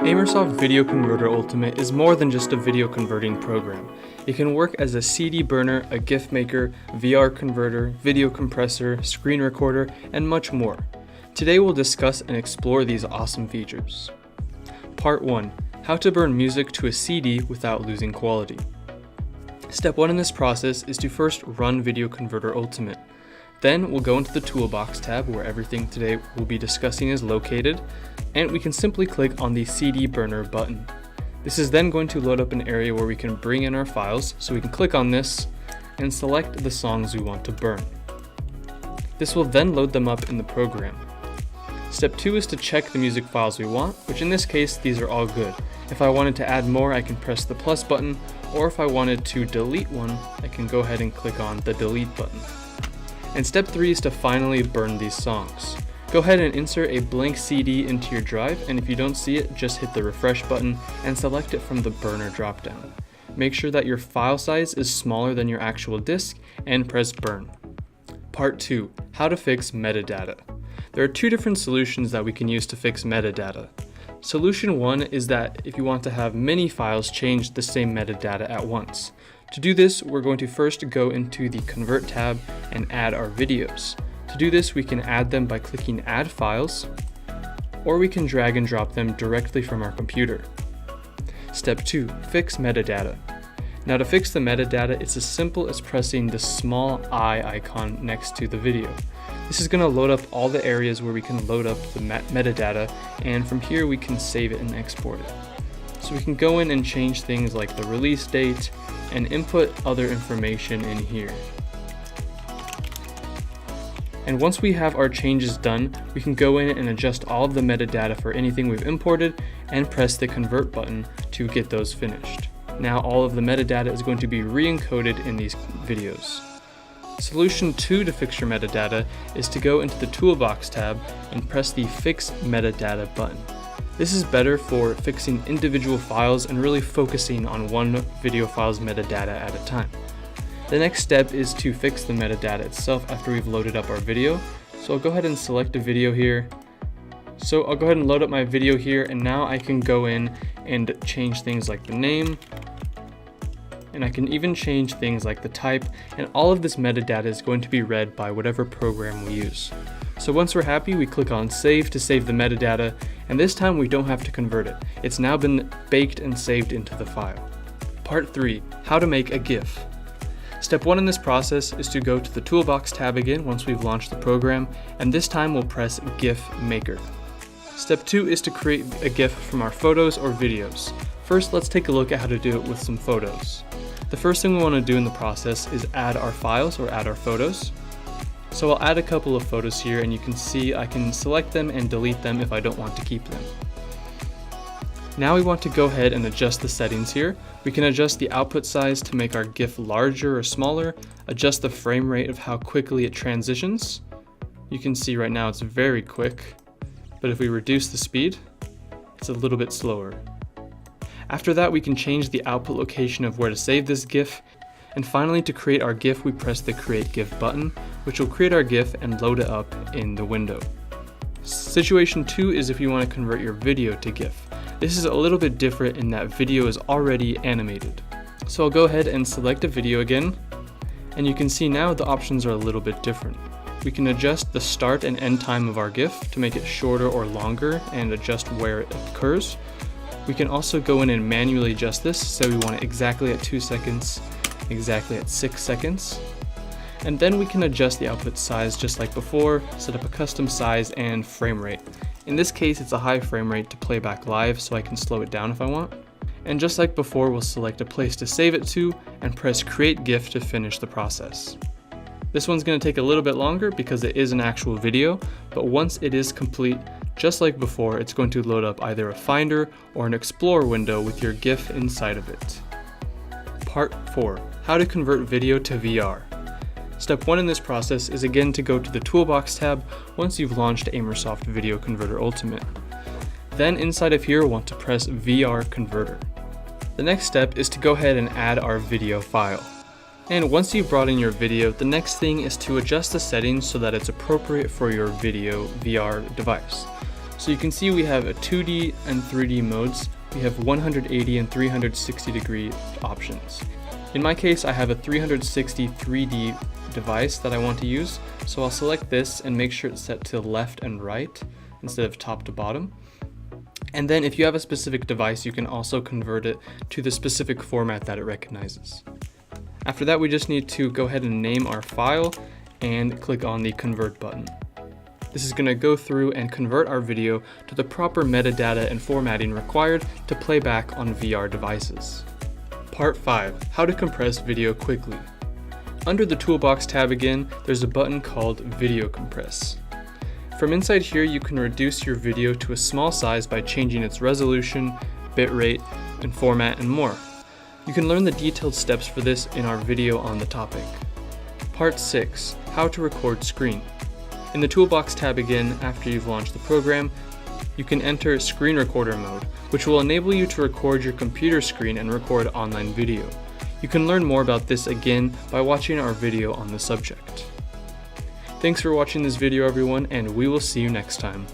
Aimersoft Video Converter Ultimate is more than just a video converting program. It can work as a CD burner, a GIF maker, VR converter, video compressor, screen recorder, and much more. Today we'll discuss and explore these awesome features. Part 1. How to burn music to a CD without losing quality. Step 1 in this process is to first run Video Converter Ultimate. Then we'll go into the Toolbox tab where everything today we'll be discussing is located, and we can simply click on the CD burner button. This is then going to load up an area where we can bring in our files, so we can click on this and select the songs we want to burn. This will then load them up in the program. Step 2 is to check the music files we want, which in this case these are all good. If I wanted to add more, I can press the plus button, or if I wanted to delete one, I can go ahead and click on the delete button. And step 3 is to finally burn these songs. Go ahead and insert a blank CD into your drive, and if you don't see it, just hit the refresh button and select it from the burner dropdown. Make sure that your file size is smaller than your actual disk and press burn. Part 2. How to fix metadata. There are two different solutions that we can use to fix metadata. Solution 1 is that if you want to have many files change the same metadata at once. To do this, we're going to first go into the Convert tab and add our videos. To do this, we can add them by clicking Add Files, or we can drag and drop them directly from our computer. Step 2. Fix metadata. Now to fix the metadata, it's as simple as pressing the small eye icon next to the video. This is going to load up all the areas where we can load up the metadata, and from here we can save it and export it. So we can go in and change things like the release date and input other information in here. And once we have our changes done, we can go in and adjust all of the metadata for anything we've imported and press the convert button to get those finished. Now all of the metadata is going to be re-encoded in these videos. Solution 2 to fix your metadata is to go into the Toolbox tab and press the Fix Metadata button. This is better for fixing individual files and really focusing on one video file's metadata at a time. The next step is to fix the metadata itself after we've loaded up our video. So I'll go ahead and select a video here. So I'll go ahead and load up my video here, and now I can go in and change things like the name, and I can even change things like the type, and all of this metadata is going to be read by whatever program we use. So once we're happy, we click on Save to save the metadata, and this time we don't have to convert it. It's now been baked and saved into the file. Part 3. How to make a GIF. Step 1 in this process is to go to the Toolbox tab again once we've launched the program, and this time we'll press GIF Maker. Step 2 is to create a GIF from our photos or videos. First, let's take a look at how to do it with some photos. The first thing we want to do in the process is add our files or add our photos. So I'll add a couple of photos here, and you can see I can select them and delete them if I don't want to keep them. Now we want to go ahead and adjust the settings here. We can adjust the output size to make our GIF larger or smaller, adjust the frame rate of how quickly it transitions. You can see right now it's very quick, but if we reduce the speed, it's a little bit slower. After that, we can change the output location of where to save this GIF. And finally, to create our GIF, we press the Create GIF button, which will create our GIF and load it up in the window. Situation 2 is if you want to convert your video to GIF. This is a little bit different in that video is already animated. So I'll go ahead and select a video again, and you can see now the options are a little bit different. We can adjust the start and end time of our GIF to make it shorter or longer and adjust where it occurs. We can also go in and manually adjust this, so we want it exactly at 2 seconds, exactly at 6 seconds. And then we can adjust the output size just like before, set up a custom size and frame rate. In this case, it's a high frame rate to play back live, so I can slow it down if I want. And just like before, we'll select a place to save it to and press Create GIF to finish the process. This one's going to take a little bit longer because it is an actual video, but once it is complete, just like before, it's going to load up either a Finder or an Explorer window with your GIF inside of it. Part 4. How to convert video to VR. Step 1 in this process is again to go to the Toolbox tab once you've launched Aimersoft Video Converter Ultimate. Then inside of here, we'll want to press VR Converter. The next step is to go ahead and add our video file. And once you've brought in your video, the next thing is to adjust the settings so that it's appropriate for your video VR device. So you can see we have a 2D and 3D modes. We have 180 and 360 degree options. In my case, I have a 360 3D device that I want to use, so I'll select this and make sure it's set to left and right instead of top to bottom. And then if you have a specific device, you can also convert it to the specific format that it recognizes. After that, we just need to go ahead and name our file and click on the convert button. This is going to go through and convert our video to the proper metadata and formatting required to play back on VR devices. Part 5. How to compress video quickly. Under the Toolbox tab again, there's a button called Video Compress. From inside here, you can reduce your video to a small size by changing its resolution, bitrate, and format, and more. You can learn the detailed steps for this in our video on the topic. Part 6. How to record screen. In the Toolbox tab again, after you've launched the program, you can enter screen recorder mode, which will enable you to record your computer screen and record online video. You can learn more about this again by watching our video on the subject. Thanks for watching this video, everyone, and we will see you next time.